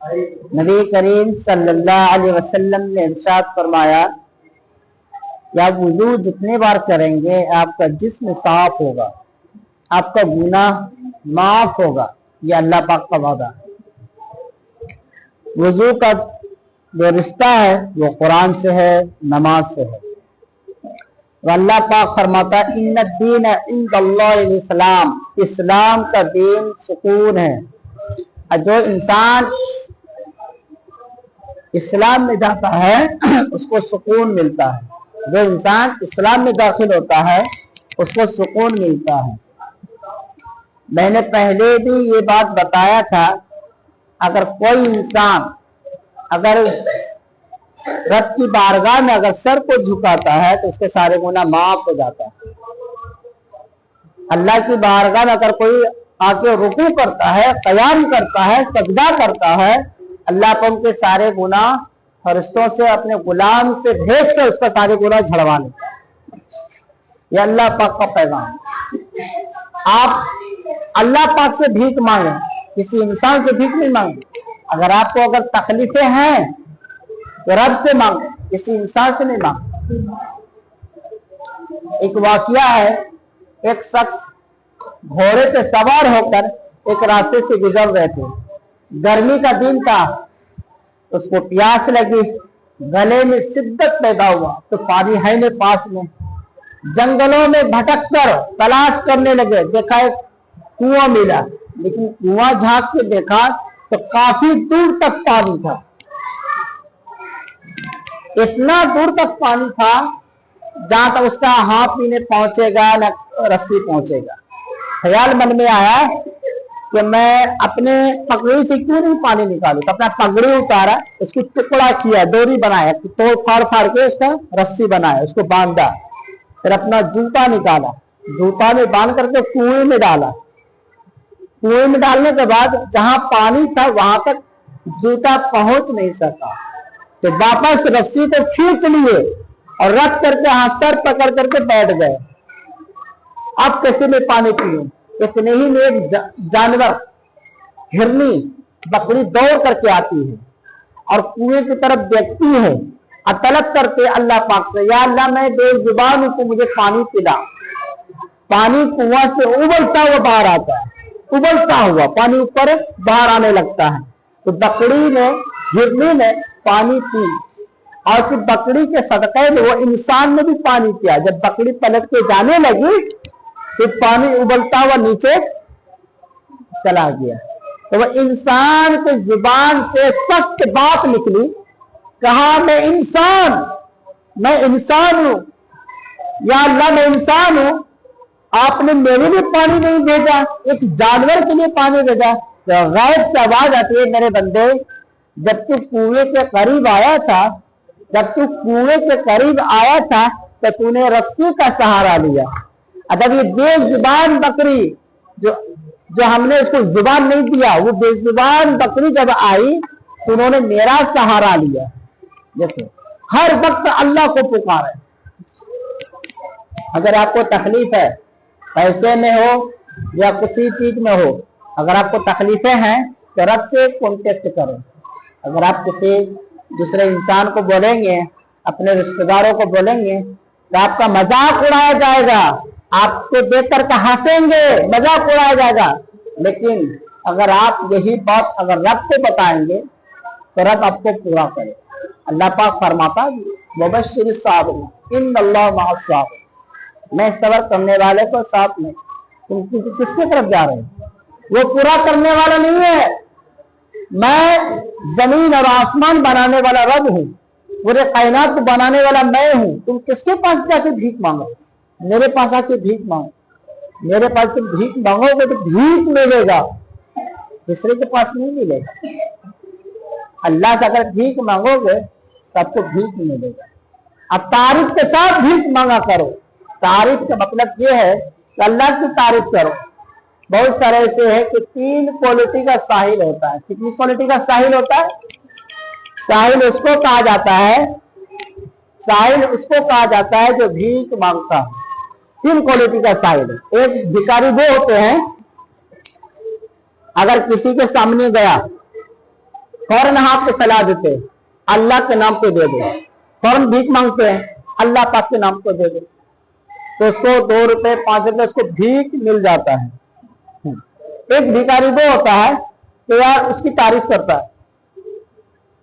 नबी करीम सल्लल्लाहु अलैहि वसल्लम ने इरशाद फरमाया कि आप वुजू जितने बार करेंगे आपका जिस्म साफ होगा, आपका गुनाह माफ होगा। ये अल्लाह पाक का वादा है। वुजू का जो रिश्ता है वो कुरान से है, नमाज से है। अल्लाह पाक फरमाता है इन्ना दीन इंदल्लाहिल इस्लाम, इस्लाम का दीन सुकून है। और जो इंसान इस्लाम में जाता है उसको सुकून मिलता है। जो इंसान इस्लाम में दाखिल होता है उसको सुकून मिलता है। मैंने पहले भी ये बात बताया था, अगर कोई इंसान अगर रब की बारगाह में अगर सर को झुकाता है तो उसके सारे गुनाह माफ हो जाता है। अल्लाह की बारगाह में अगर कोई आके रुकू करता है, क़याम करता है, सजदा करता है, अल्लाह पर उनके सारे गुनाह फरिश्तों से अपने गुलाम से भेज कर उसका सारे गुनाह झड़वा लेता है। ये अल्लाह पाक का पैगाम। आप अल्लाह पाक से भीख मांगे, किसी इंसान से भीख नहीं मांगे। अगर आपको अगर तकलीफें हैं तो रब से मांगे, किसी इंसान से नहीं मांगे। एक वाकया है, एक शख्स घोड़े पे सवार होकर एक रास्ते से गुजर रहे थे। गर्मी का दिन था, उसको प्यास लगी, गले में शिद्दत पैदा हुआ तो पानी है नहीं पास में। जंगलों में भटक कर तलाश करने लगे, देखा एक कुआं मिला, लेकिन कुआं झांक के देखा तो काफी दूर तक पानी था। इतना दूर तक पानी था जहां तक उसका हाथ भी नहीं पहुंचेगा न रस्सी पहुंचेगा। ख्याल मन में आया कि मैं अपने पगड़ी से क्यों नहीं पानी निकालूं, तो अपना पगड़ी उतारा, उसको टुकड़ा किया, डोरी बनाया, तो फाड़ फाड़ के उसका रस्सी बनाया, उसको बांधा। फिर अपना जूता निकाला, जूता में बांध करके कुएं में डाला। कुएं में डालने के बाद जहां पानी था वहां तक जूता पहुंच नहीं सका, तो वापस रस्सी को खींच लिए और रख करके हाथ सर पकड़ करके बैठ गए। अब कैसे में पानी पीऊं? इतने ही में एक जानवर, हिरनी, बकरी दौड़ करके आती है और कुएं की तरफ देखती है और तलब करते अल्लाह पाक से, या अल्लाह मैं बेजुबान हूं, तो मुझे पानी पिला। पानी कुआं से उबलता हुआ बाहर आता है, उबलता हुआ पानी ऊपर बाहर आने लगता है। तो बकरी ने, हिरनी ने पानी पी और फिर बकरी के सदक़े में वो इंसान ने भी पानी पिया। जब बकरी पलट के जाने लगी तो पानी उबलता हुआ नीचे चला गया। तो वह इंसान के जुबान से सख्त बात निकली, कहा मैं इंसान हूं, या अल्लाह मैं इंसान हूं, आपने मेरे लिए पानी नहीं भेजा, एक जानवर के लिए पानी भेजा। तो गैब से आवाज आती है, मेरे बंदे जब तू कुएं के करीब आया था तो तूने रस्सी का सहारा लिया। अगर ये बेजुबान बकरी जो हमने उसको जुबान नहीं दिया, वो बेजुबान बकरी जब आई तो उन्होंने मेरा सहारा लिया। देखो हर वक्त अल्लाह को पुकारे। अगर आपको तकलीफ है, पैसे में हो या किसी चीज में हो, अगर आपको तकलीफें हैं तो रब से कॉन्टेक्ट करो। अगर आप किसी दूसरे इंसान को बोलेंगे, अपने रिश्तेदारों को बोलेंगे तो आपका मजाक उड़ाया जाएगा, आपको देख कर हंसेंगे, मजाक उड़ाया जाएगा। लेकिन अगर आप यही बात अगर रब को बताएंगे तो रब आपको पूरा करे। अल्लाह पाक फरमाता मुबश्शिर साबिर इन्नल्लाह मअस साबिर, मैं सब्र करने वाले को साथ में। तुम किसके तरफ जा रहे हो? वो पूरा करने वाला नहीं है, मैं जमीन और आसमान बनाने वाला रब हूं, पूरे कायनात को बनाने वाला मैं हूं। तुम किसके पास जाके भीख मांगो? मेरे पास आके भीख मांगो। मेरे पास तुम भीख मांगोगे तो भीख मिलेगा, दूसरे के पास नहीं मिलेगा। अल्लाह से अगर भीख मांगोगे तो आपको भीख मिलेगा। अब तारीफ के साथ भीख मांगा करो। तारीफ का मतलब ये है कि अल्लाह की तारीफ करो। बहुत सारे ऐसे है कि 3 क्वालिटी का साहिल होता है। कितनी क्वालिटी का साहिल होता है? साहिल उसको कहा जाता है, साहिल उसको कहा जाता है जो भीख मांगता है। 3 क्वालिटी का साहिल। एक भिखारी वो होते हैं, अगर किसी के सामने गया फौरन हाथ को फैला देते हैं, अल्लाह के नाम पे दे दो। फौरन भीख मांगते हैं, अल्लाह पाक के नाम पे दे दो, तो उसको 2 रुपए 5 रुपए उसको भीख मिल जाता है। एक भिखारी वो होता है तो यार उसकी तारीफ करता है,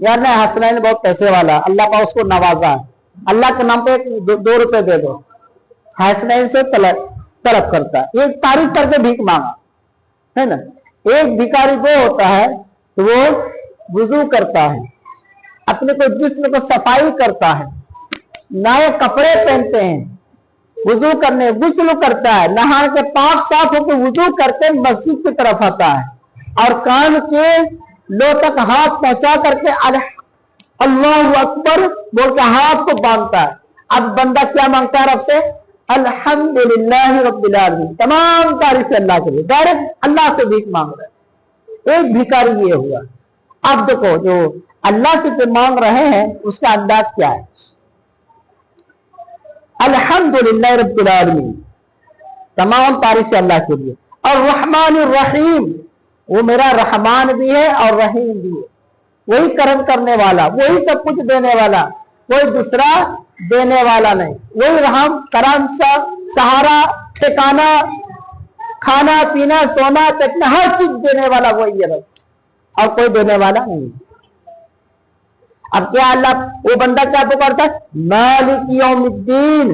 यार नहीं हसनैन बहुत पैसे वाला, अल्लाह पाक उसको नवाजा है, अल्लाह के नाम पे 2 रुपए दे दो, हसनैन से तलब करता है, ये तारीफ करके भीख मांगा है ना। एक भिखारी वो होता है तो वो वुजू करता है, अपने को जिस्म को सफाई करता है, नए कपड़े पहनते हैं, वुजू करने गुस्ल करता है, नहा के पाक साफ होकर वुजू करके मस्जिद की तरफ आता है और कान के लो तक हाथ पहुंचा करके अल्लाहु अकबर बोल के हाथ को बांधता है। अब बंदा क्या मांगता है रब से? अल्हम्दुलिल्लाह रब्बिल आलमीन, तमाम तारीफ अल्लाह के लिए, डायरेक्ट अल्लाह से भीख मांग रहा है। एक भिखारी ये हुआ। अब देखो जो अल्लाह से जो मांग रहे हैं उसका अंदाज क्या है? अल्हम्दुलिल्लाह रब्बिल आलमीन, तमाम तारीफ अल्लाह के लिए, और रहमान रहीम, वो मेरा रहमान भी है और रहीम भी है, वही करम करने वाला, वही सब कुछ देने वाला, कोई दूसरा देने वाला नहीं, वही रहम करम सहारा ठिकाना खाना पीना सोना पेटना हर चीज देने वाला वही है, और कोई देने वाला नहीं। अब क्या अल्लाह वो बंदा क्या पुकारता है? मालिक यौमिद्दीन,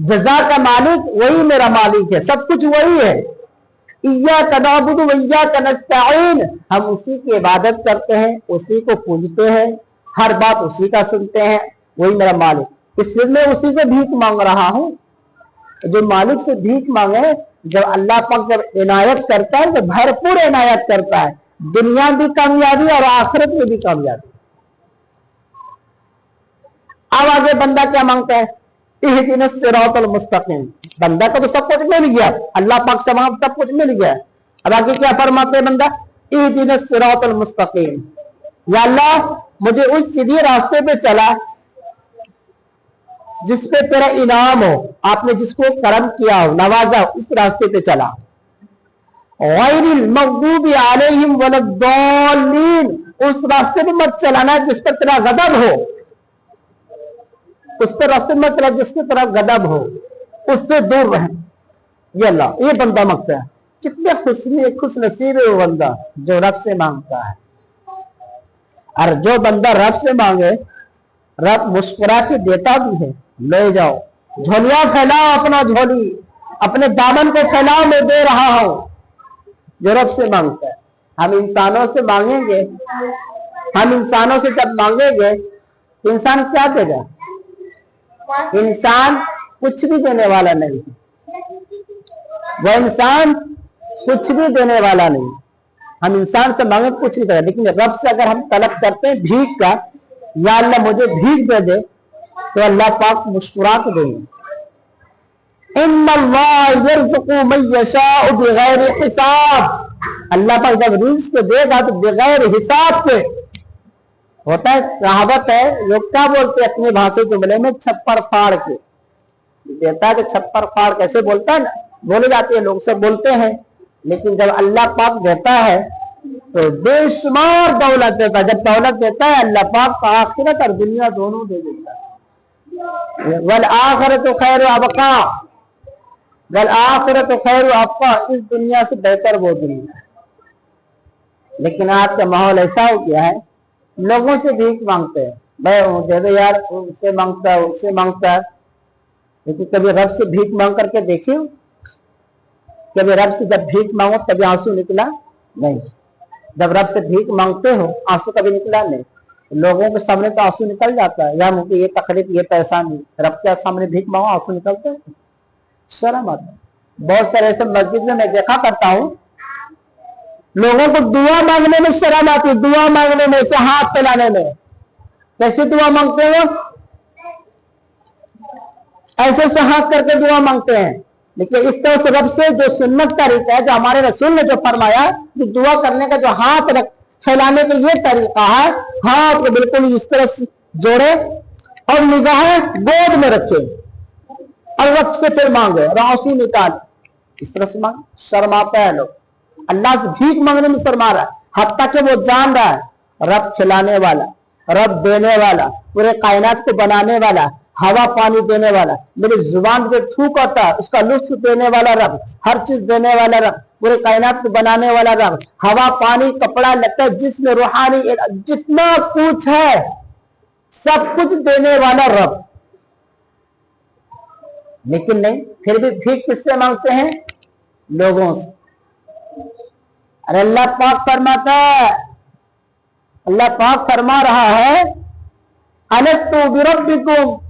जज़ा का मालिक वही मेरा मालिक है, सब कुछ वही है। इय्याका नअबुदु व इय्याका नस्तईन, हम उसी की इबादत करते हैं, उसी को पूजते हैं, हर बात उसी का सुनते हैं, वही मेरा मालिक, इसलिए मैं उसी से भीख मांग रहा हूं। जो मालिक से भीख मांगे, जब अल्लाह पाक जब इनायत करता है तो भरपूर इनायत करता है, दुनिया भी कामयाबी और आखिरत में भी कामयाबी। अब आगे बंदा क्या मांगता है? इहदिनस सिरातल मुस्तकीम, बंदा को तो सब कुछ मिल गया, अल्लाह पाक से सब कुछ मिल गया। अब आगे क्या फरमाते हैं बंदा? इहदिनस सिरातल मुस्तकीम, या अल्लाह मुझे उस सीधे रास्ते पे चला जिस पे तेरा इनाम हो, आपने जिसको करम किया हो, नवाजा हो, इस रास्ते पे चला। गैरिल मग़दूबि अलैहिम वलद्दाल्लीन, उस रास्ते पे मत चलाना जिस पर तेरा गदब हो, उस पर रास्ते मत चला जिसकी तरफ गदब हो, उससे दूर रहे। ये अल्लाह, ये बंदा मांगता है। कितने खुश नसीब है वो बंदा जो रब से मांगता है। और जो बंदा रब से मांगे, रब मुस्कुरा के देता भी है, ले जाओ झोलियां फैलाओ, अपना झोली अपने दामन को फैलाओ, मैं दे रहा हूं। जो रब से मांगता है। हम इंसानों से मांगेंगे, हम इंसानों से जब मांगेंगे तो इंसान क्या देगा? इंसान कुछ भी देने वाला नहीं, वो इंसान कुछ भी देने वाला नहीं। हम इंसान से मांगे कुछ नहीं देगा, लेकिन रब से अगर हम तलब करते हैं भीख का, या अल्लाह मुझे भीख दे दे, तो अल्लाह पाक मुस्कुरा के देंगे। इन्नल्लाह यर्ज़ुक़ु मन यशाअु बिग़ैरि हिसाब, अल्लाह पाक जब रिज़्क़ देगा तो बगैर हिसाब के होता है। कहावत है, लोग क्या बोलते हैं अपनी भाषा जुमले में? छप्पर फाड़ के देता है। तो छप्पर फाड़ कैसे बोलता है ना, बोले जाते हैं, लोग सब बोलते हैं, लेकिन जब अल्लाह पाक देता है तो बेशुमार दौलत देता है। जब दौलत देता है अल्लाह पाक आखिरत और दुनिया दोनों दे देता है। वल आखिरतु खैरु अबका, वल आखिरतु खैरु अबका, इस दुनिया से बेहतर वो दुनिया है। लेकिन आज का माहौल ऐसा हो गया है, लोगों से भीख मांगते हैं, भाई दे दो यार, उससे मांगता है उससे मांगता है। लेकिन कभी रब से भीख मांग करके देखिए, कभी रब से जब भीख मांगो कभी आंसू निकला नहीं। जब रब से भीख मांगते हो आंसू कभी निकला नहीं। लोगों के सामने तो आंसू निकल जाता है, या मुझे ये तकलीफ ये पैसा नहीं, रब के सामने भीख मांगो आंसू निकलते हैं, शर्म आता है। बहुत सारे ऐसे मस्जिद में मैं देखा करता हूँ, लोगों को दुआ मांगने में शर्म आती है, दुआ मांगने में, से हाथ फैलाने में। कैसे दुआ मांगते हो? ऐसे से हाथ करके दुआ मांगते हैं। लेकिन इस तरह से रब से जो सुन्नत तरीका है, जो हमारे रसूल ने जो फरमाया कि दुआ करने का जो हाथ फैलाने का ये तरीका है, हाथ को बिल्कुल इस तरह से जोड़े और निगाहें गोद में रखे और रब से फिर मांगे, आंसू निकाल, इस तरह से मांगे। शर्माता है लोग, अल्लाह से भीख मांगने में शर्मा रहा है, हत्ता कि वो जान रहा है रब खिलाने वाला, रब देने वाला, पूरे कायनात को बनाने वाला, हवा पानी देने वाला, मेरी जुबान पे थूक आता है उसका लुत्फ देने वाला रब, हर चीज देने वाला रब, पूरे कायनात को बनाने वाला रब, हवा पानी कपड़ा लत्ता जिसमें रूहानी जितना कुछ है सब कुछ देने वाला रब। लेकिन नहीं, फिर भी भीख किससे मांगते हैं? लोगों से। अरे अल्लाह पाक फरमाता है, अल्लाह पाक फरमा रहा है, अलस्तु बिरब्बिकुम,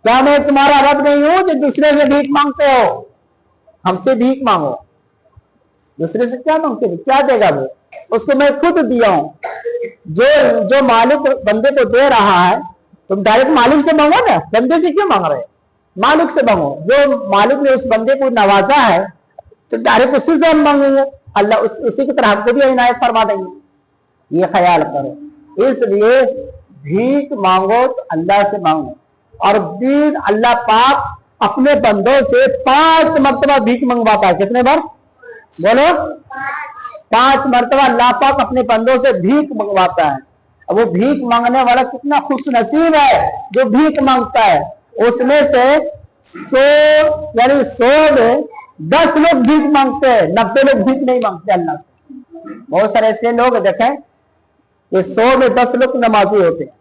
क्या मैं तुम्हारा रब नहीं हूं जो दूसरे से भीख मांगते हो? हमसे भीख मांगो, दूसरे से क्या मांगते हो? क्या देगा वो? उसको मैं खुद दिया हूं। जो मालिक बंदे को दे रहा है, तुम डायरेक्ट मालिक से मांगो ना, बंदे से क्यों मांग रहे? मालिक से मांगो। जो मालिक ने उस बंदे को नवाजा है तो डायरेक्ट उसी से हम मांगेंगे, अल्लाह उसी की तरह हमको भी इनायत फरमा देंगे। ये ख्याल करो। इसलिए भीख मांगो तो अल्लाह से मांगो। और दिन अल्लाह पाक अपने बंदों से 5 मरतबा भीख मंगवाता है। कितने बार बोलो? 5 मरतबा अल्लाह पाक अपने बंदों से भीख मंगवाता है। अब वो भीख मांगने वाला कितना खुशनसीब है जो भीख मांगता है। उसमें से 100 में 10 लोग भीख मांगते हैं, 90 लोग भीख नहीं मांगते अल्लाह से। बहुत सारे ऐसे लोग देखें कि 100 में 10 लोग नमाजी होते हैं,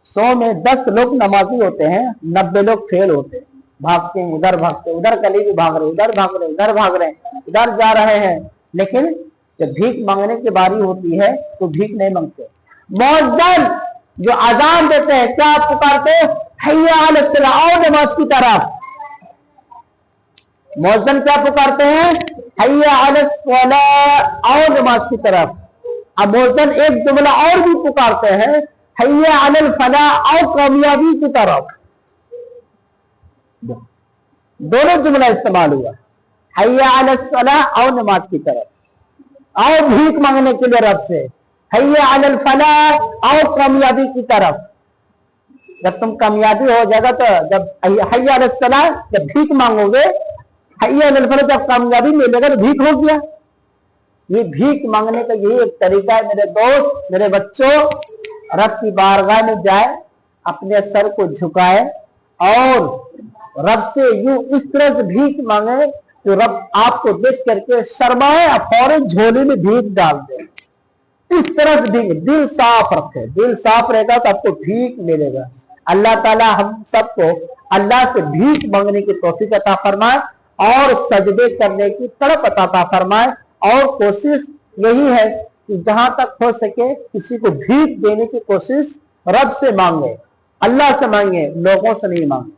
100 में 10 लोग नमाजी होते हैं, 90 लोग फेल होते हैं, भागते हैं, उधर भागते हैं, उधर गली भी भाग रहे, उधर भाग रहे, उधर भाग रहे, इधर जा रहे हैं। लेकिन जब भीख मांगने की बारी होती है तो भीख नहीं मांगते। मुअज्जिन जो अजान देते हैं क्या पुकारते हैं? हय्या अलस सलाह, आओ नमाज की तरफ। मुअज्जिन क्या पुकारते हैं? हय्या अलस सलाह, आओ नमाज की तरफ। अब मुअज्जिन एक जुमला और भी पुकारते हैं, हय्या अलल फलाह, आओ कामयाबी की तरफ। दोनों जुमला इस्तेमाल हुआ, हय्या अलस सलाह, आओ नमाज की तरफ, आओ भीख मांगने के लिए रब से, हय्या अलल फलाह, आओ कामयाबी की तरफ। जब तुम कामयाबी हो जाएगा तो जब हय्या अलस सलाह, जब भीख मांगोगे, हय्या अलल फलाह, जब कामयाबी मिलेगा तो भीख हो गया। ये भीख मांगने का यही एक तरीका है मेरे दोस्त, मेरे बच्चों। रब की बारगाह में जाए, अपने सर को झुकाए और रब से यूं इस तरह से भीख मांगे तो रब आपको देख करके शर्माए, फौरन झोली में भीख डाल दे। इस तरह से भीख, दिल साफ रखे, दिल साफ रहेगा तो आपको भीख मिलेगा। अल्लाह ताला हम सबको अल्लाह से भीख मांगने की तौफीक अता फरमाए और सजदे करने की तड़प अता फरमाए। और कोशिश यही है कि जहां तक हो सके किसी को भीख देने की कोशिश रब से मांगे, अल्लाह से मांगे, लोगों से नहीं मांगे।